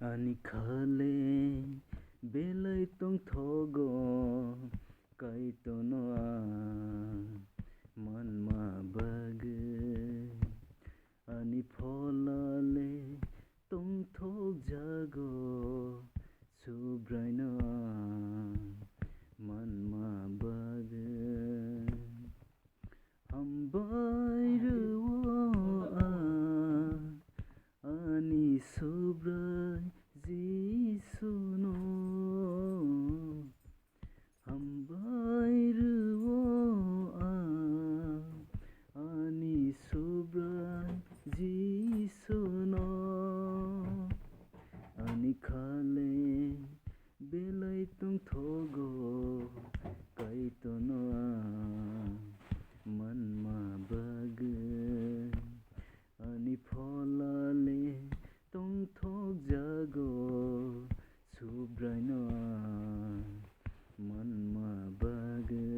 Ani khale belai tong thogo kaito noa manma bage ani pholale tong thok jago subrai noa manma bage hambai ruo ani subrai jisuno hambai ruo ani subrai jisuno ani khale belai tong thogo kaito noa manma bage ani pholale tong thok jago subrai noa manma bage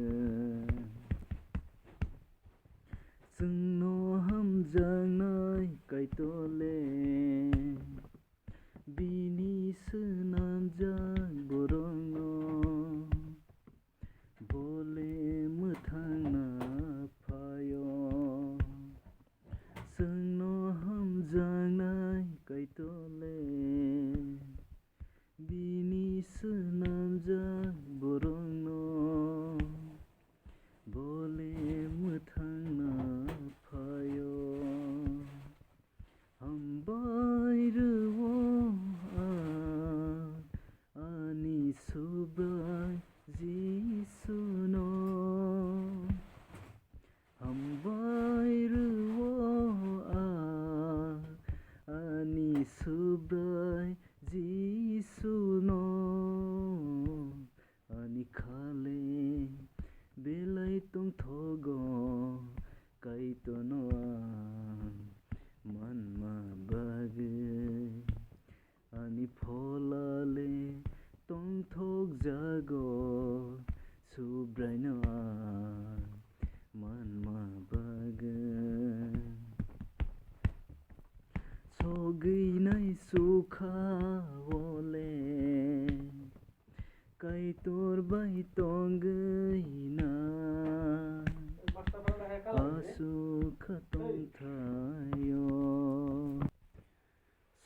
जोंनो हामजानाय कायतले बिनि सोनामजां बरंनो बले मोथांना फायो जोंनो हामजानाय कायतले बिनि सोनामजां बरंनो बले मोथांना फायो hambai ruo ani subrai jisuno hambai ruo ani subrai jisuno ani khale belai tong thogo kaito noa manma bage ani pholale tong thok jago subrai noa manma bage soginai sukha ole kaitor bai tongina asukha tong thayo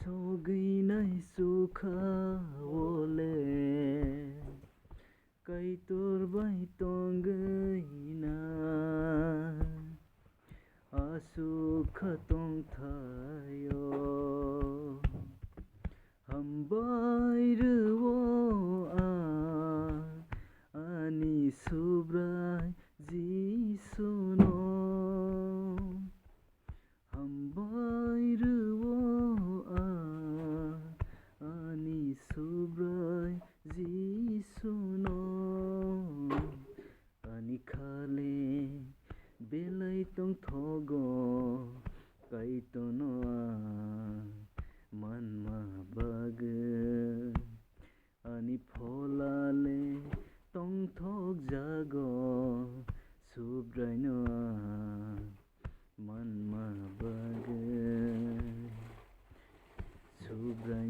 soginai sukha ole kaitor bai tongina asukha tong thayo hambai ruo ani subrai jisuno hambai ruo ani subrai jisuno ani khale belai tong thogo kaito noa manma bage ani pholale tong thok jago subrai noa manma bage subrai